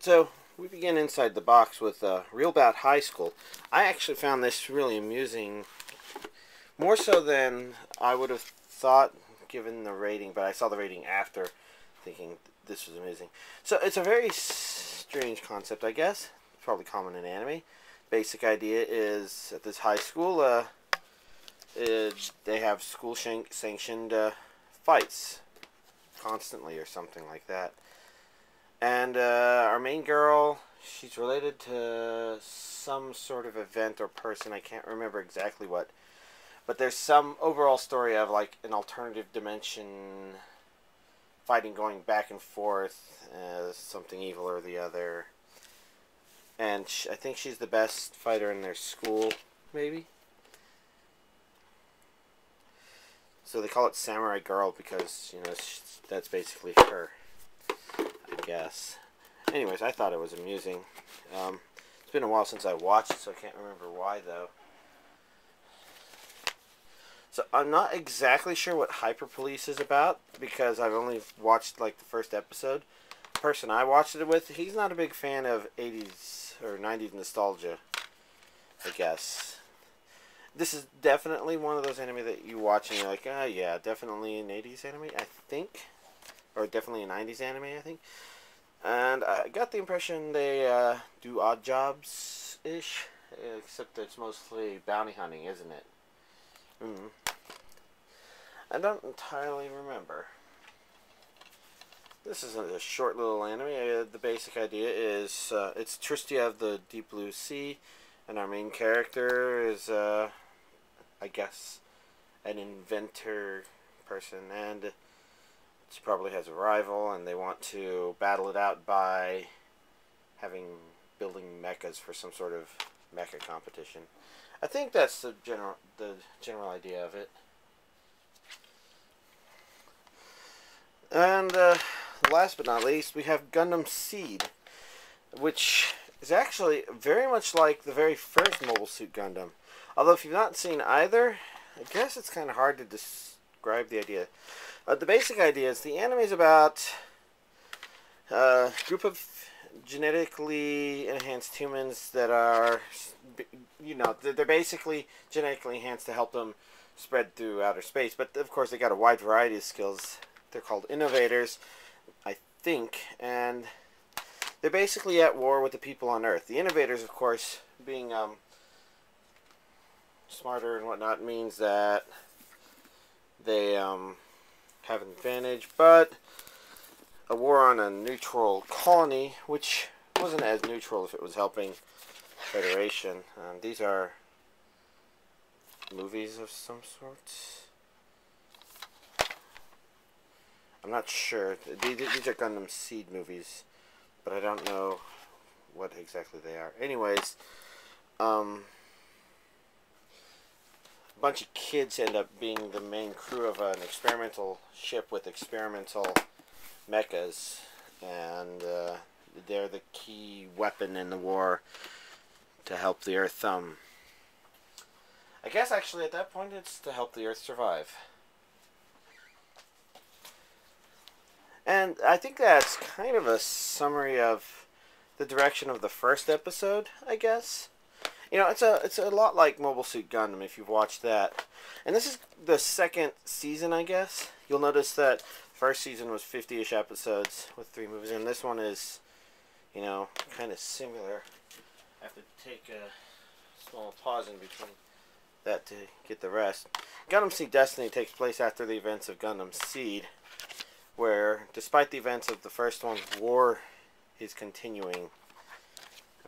So we begin inside the box with Real Bout High School. I actually found this really amusing, more so than I would have thought given the rating, but I saw the rating after thinking this was amazing. So it's a very strange concept, I guess. It's probably common in anime. Basic idea is at this high school, they have school sanctioned fights constantly or something like that. And our main girl, she's related to some sort of event or person. I can't remember exactly what. But there's some overall story of like an alternative dimension fighting going back and forth, something evil or the other. And I think she's the best fighter in their school, maybe. So they call it Samurai Girl because, you know, that's basically her, I guess. Anyways, I thought it was amusing. It's been a while since I watched it, so I can't remember why, though. So I'm not exactly sure what Hyper Police is about, because I've only watched, like, the first episode. The person I watched it with, he's not a big fan of 80s or 90s nostalgia, I guess. This is definitely one of those anime that you watch and you're like, ah, yeah, definitely an 80s anime, I think. Or definitely a 90s anime, I think. And I got the impression they do odd jobs-ish, except it's mostly bounty hunting, isn't it? I don't entirely remember. This is a short little anime. The basic idea is it's Tristia of the Deep Blue Sea, and our main character is, I guess, an inventor person, and she probably has a rival, and they want to battle it out by building mechas for some sort of mecha competition. I think that's the general idea of it. And last but not least, we have Gundam Seed, which is actually very much like the very first Mobile Suit Gundam. Although if you've not seen either, I guess it's kind of hard to describe the idea. The basic idea is the anime is about a group of genetically enhanced humans that are, you know, they're basically genetically enhanced to help them spread through outer space. But of course, they got a wide variety of skills. They're called innovators, I think, and they're basically at war with the people on Earth. The innovators, of course, being smarter and whatnot, means that they have an advantage, but a war on a neutral colony, which wasn't as neutral if it was helping Federation. These are movies of some sort. I'm not sure. These are Gundam Seed movies, but I don't know what exactly they are. Anyways, a bunch of kids end up being the main crew of an experimental ship with experimental mechas, and they're the key weapon in the war to help the Earth. I guess actually at that point it's to help the Earth survive. And I think that's kind of a summary of the direction of the first episode, I guess. You know, it's a lot like Mobile Suit Gundam if you've watched that. And this is the second season, I guess. You'll notice that the first season was 50-ish episodes with 3 movies, and this one is, you know, kind of similar. I have to take a small pause in between that to get the rest. Gundam Seed Destiny takes place after the events of Gundam Seed, where, despite the events of the first one, war is continuing,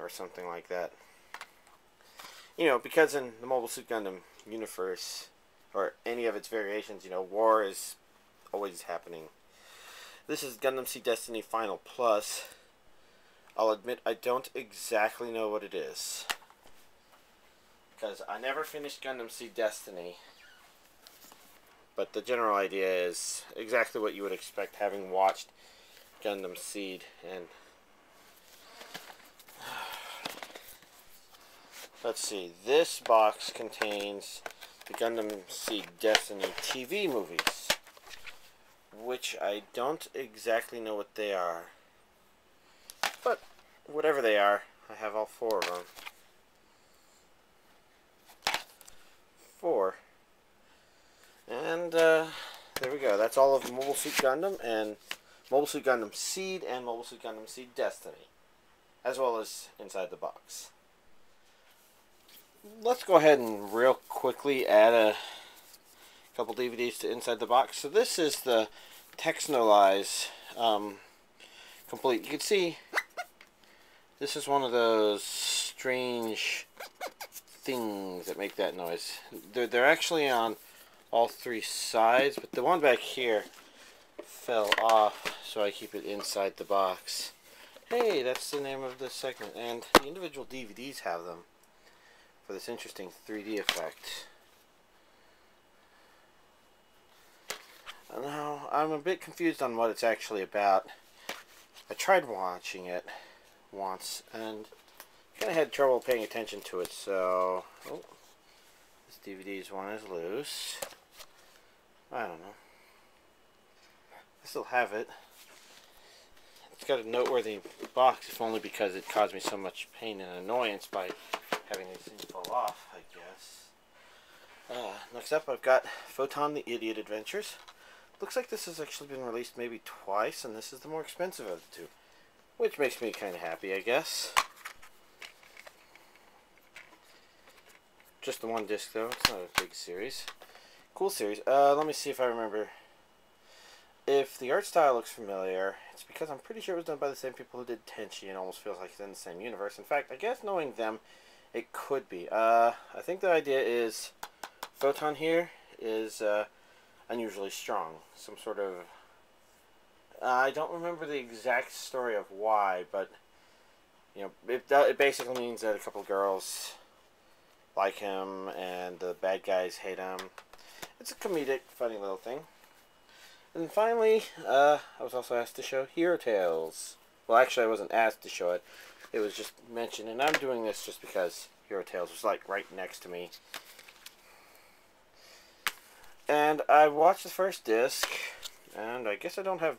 or something like that. You know, because in the Mobile Suit Gundam universe, or any of its variations, you know, war is always happening. This is Gundam Seed Destiny Final Plus. I'll admit I don't exactly know what it is, because I never finished Gundam Seed Destiny. But the general idea is exactly what you would expect having watched Gundam Seed. And let's see, this box contains the Gundam Seed Destiny TV movies, which I don't exactly know what they are. But whatever they are. I have all 4 of them. 4. And there we go. That's all of Mobile Suit Gundam and Mobile Suit Gundam Seed and Mobile Suit Gundam Seed Destiny, as well as inside the box. Let's go ahead and real quickly add a couple DVDs to inside the box. So this is the Technolyze complete. You can see this is one of those strange things that make that noise. They're actually on all 3 sides, but the one back here fell off, so I keep it inside the box. Hey, that's the name of the segment, and the individual DVDs have them for this interesting 3D effect. Now, I'm a bit confused on what it's actually about. I tried watching it once, and kind of had trouble paying attention to it, so... Oh, this DVD's one is loose. I don't know. I still have it. It's got a noteworthy box, if only because it caused me so much pain and annoyance by having these things fall off, I guess. Next up, I've got Photon the Idiot Adventures. Looks like this has actually been released maybe twice, and this is the more expensive of the 2. Which makes me kind of happy, I guess. Just the 1 disc, though. It's not a big series. Cool series. Let me see if I remember. If the art style looks familiar, it's because I'm pretty sure it was done by the same people who did Tenchi, and almost feels like it's in the same universe. In fact, I guess knowing them, it could be. I think the idea is Photon here is unusually strong. Some sort of... I don't remember the exact story of why, but you know, it basically means that a couple girls like him, and the bad guys hate him. It's a comedic, funny little thing. And finally, I was also asked to show Hero Tales. Well, actually, I wasn't asked to show it. It was just mentioned, and I'm doing this just because Hero Tales was like right next to me. And I watched the first disc, and I guess I don't have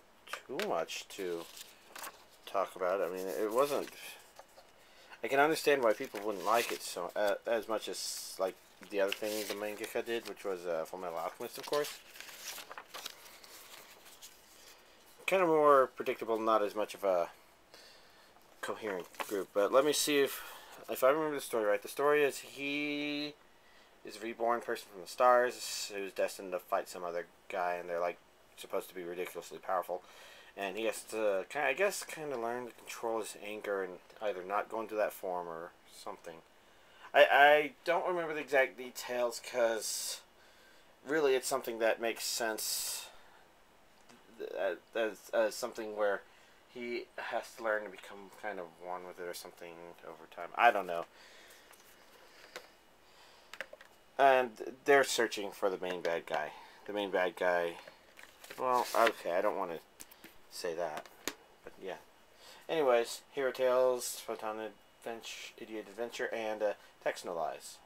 too much to talk about. I mean, it wasn't... I can understand why people wouldn't like it so as much as like the other thing the mangaka did, which was Fullmetal Alchemist, of course. Kind of more predictable, not as much of a coherent group. But let me see if I remember the story right. The story is he is a reborn person from the stars who's destined to fight some other guy, and they're like supposed to be ridiculously powerful. And he has to, I guess, kind of learn to control his anger and either not go into that form or something. I don't remember the exact details because really it's something that makes sense as something where he has to learn to become kind of one with it or something over time. I don't know. And they're searching for the main bad guy. The main bad guy... Well, okay, I don't want to say that, but yeah. Anyways, Hero Tales, Photon Idiot Adventure, and Technolyze.